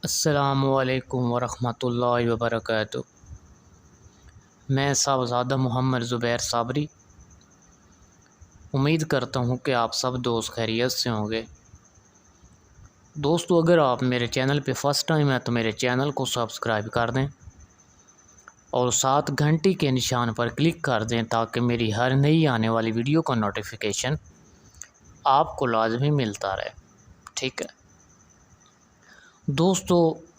السلام علیکم ورحمۃ اللہ وبرکاتہ۔ میں صاحبزادہ محمد زبیر صابری امید کرتا ہوں کہ آپ سب دوست خیریت سے ہوں گے۔ دوستو، اگر آپ میرے چینل پہ فرسٹ ٹائم ہیں تو میرے چینل کو سبسکرائب کر دیں اور ساتھ گھنٹی کے نشان پر کلک کر دیں تاکہ میری ہر نئی آنے والی ویڈیو کا نوٹیفیکیشن آپ کو لازمی ملتا رہے۔ ٹھیک ہے دوستو،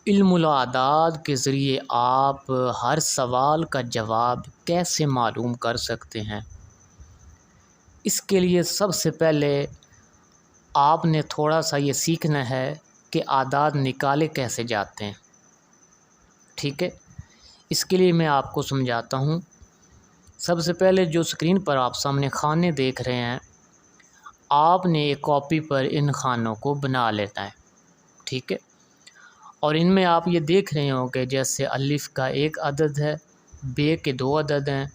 علم الاعداد کے ذریعے آپ ہر سوال کا جواب کیسے معلوم کر سکتے ہیں؟ اس کے لیے سب سے پہلے آپ نے تھوڑا سا یہ سیکھنا ہے کہ اعداد نکالے کیسے جاتے ہیں۔ ٹھیک ہے، اس کے لیے میں آپ کو سمجھاتا ہوں۔ سب سے پہلے جو اسکرین پر آپ سامنے خانے دیکھ رہے ہیں، آپ نے ایک کاپی پر ان خانوں کو بنا لینا ہے۔ ٹھیک ہے، اور ان میں آپ یہ دیکھ رہے ہوں کہ جیسے الف کا 1 عدد ہے، بے کے 2 عدد ہیں،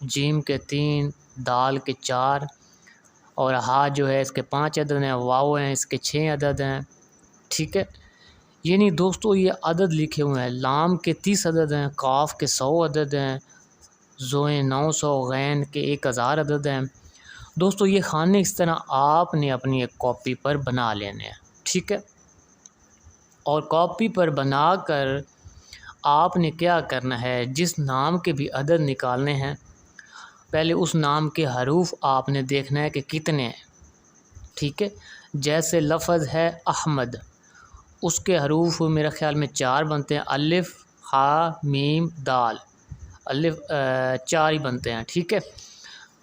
جیم کے 3، دال کے 4 اور ہا جو ہے اس کے 5 عدد ہیں، واو ہیں اس کے 6 عدد ہیں۔ ٹھیک ہے، یعنی دوستو یہ عدد لکھے ہوئے ہیں۔ لام کے 30 عدد ہیں، قاف کے 100 عدد ہیں، زوئیں 900، غین کے 1000 عدد ہیں۔ دوستو یہ خانے اس طرح آپ نے اپنی ایک کاپی پر بنا لینے ہیں۔ ٹھیک ہے، اور کاپی پر بنا کر آپ نے کیا کرنا ہے، جس نام کے بھی عدد نکالنے ہیں پہلے اس نام کے حروف آپ نے دیکھنا ہے کہ کتنے ہیں۔ ٹھیک ہے، جیسے لفظ ہے احمد، اس کے حروف میرے خیال میں 4 بنتے ہیں، الف، ہا، میم، دال، الف 4 ہی بنتے ہیں۔ ٹھیک ہے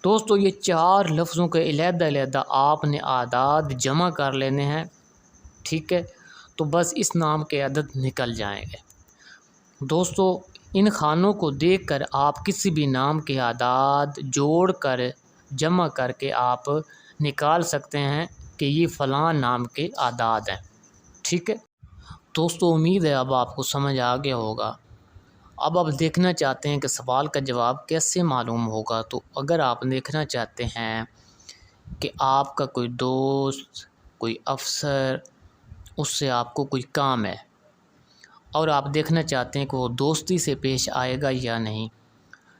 دوستو، یہ 4 لفظوں کے علیحدہ علیحدہ آپ نے اعداد جمع کر لینے ہیں۔ ٹھیک ہے، تو بس اس نام کے عدد نکل جائیں گے۔ دوستو ان خانوں کو دیکھ کر آپ کسی بھی نام کے اعداد جوڑ کر جمع کر کے آپ نکال سکتے ہیں کہ یہ فلاں نام کے اعداد ہیں۔ ٹھیک ہے دوستو، امید ہے اب آپ کو سمجھ آ گیا ہوگا۔ اب آپ دیکھنا چاہتے ہیں کہ سوال کا جواب کیسے معلوم ہوگا، تو اگر آپ دیکھنا چاہتے ہیں کہ آپ کا کوئی دوست، کوئی افسر، اس سے آپ کو کوئی کام ہے اور آپ دیکھنا چاہتے ہیں کہ وہ دوستی سے پیش آئے گا یا نہیں،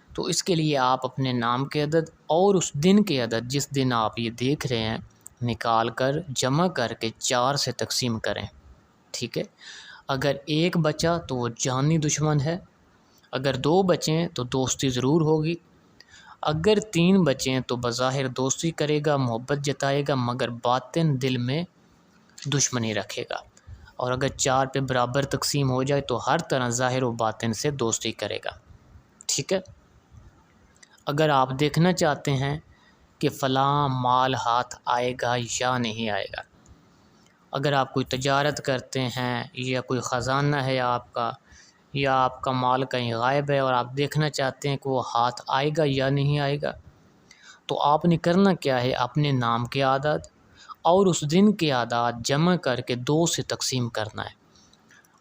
تو اس کے لیے آپ اپنے نام کے عدد اور اس دن کے عدد جس دن آپ یہ دیکھ رہے ہیں نکال کر جمع کر کے 4 سے تقسیم کریں۔ ٹھیک ہے، اگر 1 بچا تو وہ جانی دشمن ہے، اگر 2 بچیں تو دوستی ضرور ہوگی، اگر 3 بچیں تو بظاہر دوستی کرے گا، محبت جتائے گا، مگر باطن دل میں دشمنی رکھے گا، اور اگر 4 پہ برابر تقسیم ہو جائے تو ہر طرح ظاہر و باطن سے دوستی کرے گا۔ ٹھیک ہے، اگر آپ دیکھنا چاہتے ہیں کہ فلاں مال ہاتھ آئے گا یا نہیں آئے گا، اگر آپ کوئی تجارت کرتے ہیں یا کوئی خزانہ ہے آپ کا، یا آپ کا مال کہیں غائب ہے اور آپ دیکھنا چاہتے ہیں کہ وہ ہاتھ آئے گا یا نہیں آئے گا، تو آپ نے کرنا کیا ہے، اپنے نام کے اعداد اور اس دن کے اعداد جمع کر کے 2 سے تقسیم کرنا ہے۔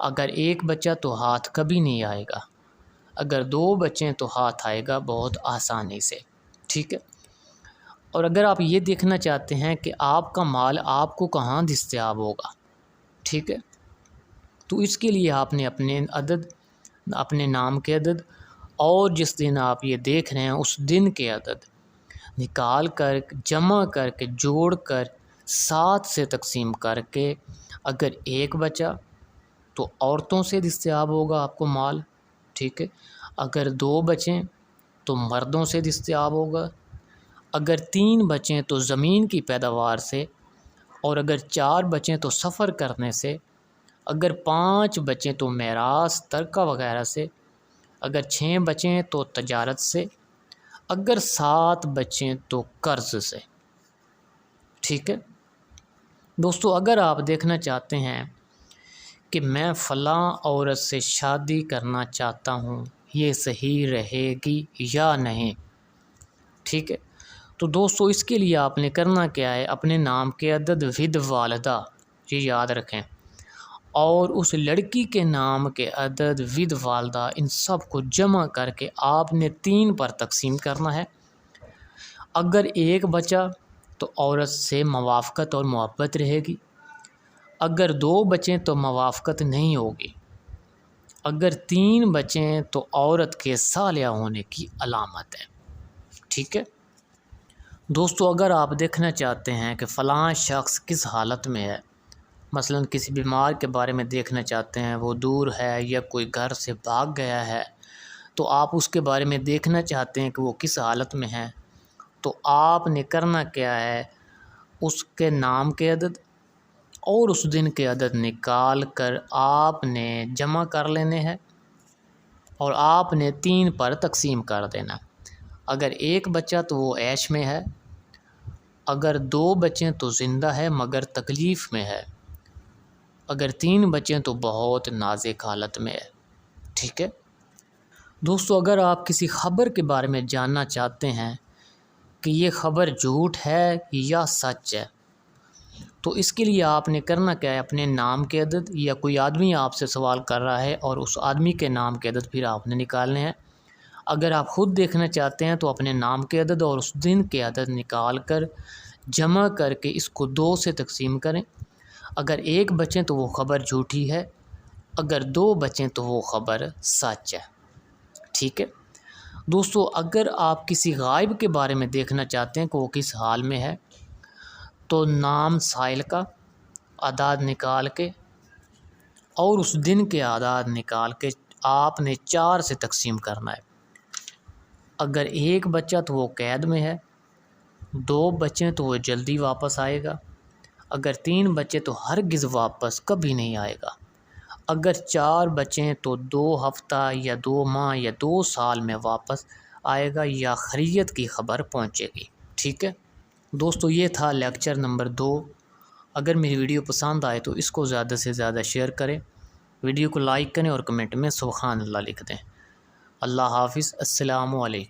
اگر 1 بچا تو ہاتھ کبھی نہیں آئے گا، اگر 2 بچیں تو ہاتھ آئے گا بہت آسانی سے۔ ٹھیک ہے، اور اگر آپ یہ دیکھنا چاہتے ہیں کہ آپ کا مال آپ کو کہاں دستیاب ہوگا، ٹھیک ہے، تو اس کے لیے آپ نے اپنے نام کے عدد اور جس دن آپ یہ دیکھ رہے ہیں اس دن کے عدد نکال کر جمع کر کے جوڑ کر 7 سے تقسیم کر کے، اگر 1 بچا تو عورتوں سے دستیاب ہوگا آپ کو مال، ٹھیک ہے، اگر 2 بچیں تو مردوں سے دستیاب ہوگا، اگر 3 بچیں تو زمین کی پیداوار سے، اور اگر 4 بچیں تو سفر کرنے سے، اگر 5 بچیں تو میراث، ترکہ وغیرہ سے، اگر 6 بچیں تو تجارت سے، اگر 7 بچیں تو قرض سے۔ ٹھیک ہے دوستو، اگر آپ دیکھنا چاہتے ہیں کہ میں فلاں عورت سے شادی کرنا چاہتا ہوں، یہ صحیح رہے گی یا نہیں، ٹھیک ہے، تو دوستو اس کے لیے آپ نے کرنا کیا ہے، اپنے نام کے عدد ود والدہ یہ یاد رکھیں، اور اس لڑکی کے نام کے عدد ود والدہ، ان سب کو جمع کر کے آپ نے 3 پر تقسیم کرنا ہے۔ اگر 1 بچا تو عورت سے موافقت اور محبت رہے گی، اگر 2 بچیں تو موافقت نہیں ہوگی، اگر 3 بچیں تو عورت کے صالح ہونے کی علامت ہے۔ ٹھیک ہے دوستو، اگر آپ دیکھنا چاہتے ہیں کہ فلاں شخص کس حالت میں ہے، مثلا کسی بیمار کے بارے میں دیکھنا چاہتے ہیں، وہ دور ہے یا کوئی گھر سے بھاگ گیا ہے، تو آپ اس کے بارے میں دیکھنا چاہتے ہیں کہ وہ کس حالت میں ہے، تو آپ نے کرنا کیا ہے، اس کے نام کے عدد اور اس دن کے عدد نکال کر آپ نے جمع کر لینے ہیں اور آپ نے 3 پر تقسیم کر دینا۔ اگر 1 بچہ تو وہ عیش میں ہے، اگر 2 بچیں تو زندہ ہے مگر تکلیف میں ہے، اگر 3 بچیں تو بہت نازک حالت میں ہے۔ ٹھیک ہے دوستو، اگر آپ کسی خبر کے بارے میں جاننا چاہتے ہیں کہ یہ خبر جھوٹ ہے یا سچ ہے، تو اس کے لیے آپ نے کرنا کیا ہے، اپنے نام کے عدد یا کوئی آدمی آپ سے سوال کر رہا ہے اور اس آدمی کے نام کے عدد پھر آپ نے نکالنے ہیں۔ اگر آپ خود دیکھنا چاہتے ہیں تو اپنے نام کے عدد اور اس دن کے عدد نکال کر جمع کر کے اس کو 2 سے تقسیم کریں۔ اگر 1 بچیں تو وہ خبر جھوٹی ہے، اگر 2 بچیں تو وہ خبر سچ ہے۔ ٹھیک ہے دوستو، اگر آپ کسی غائب کے بارے میں دیکھنا چاہتے ہیں کہ وہ کس حال میں ہے، تو نام سائل کا اعداد نکال کے اور اس دن کے اعداد نکال کے آپ نے 4 سے تقسیم کرنا ہے۔ اگر 1 بچہ تو وہ قید میں ہے، 2 بچے تو وہ جلدی واپس آئے گا، اگر 3 بچے تو ہرگز واپس کبھی نہیں آئے گا، اگر 4 بچیں تو 2 ہفتہ یا 2 ماہ یا 2 سال میں واپس آئے گا یا خیریت کی خبر پہنچے گی۔ ٹھیک ہے دوستو، یہ تھا لیکچر نمبر 2۔ اگر میری ویڈیو پسند آئے تو اس کو زیادہ سے زیادہ شیئر کریں، ویڈیو کو لائک کریں اور کمنٹ میں سبحان اللہ لکھ دیں۔ اللہ حافظ، السلام علیکم۔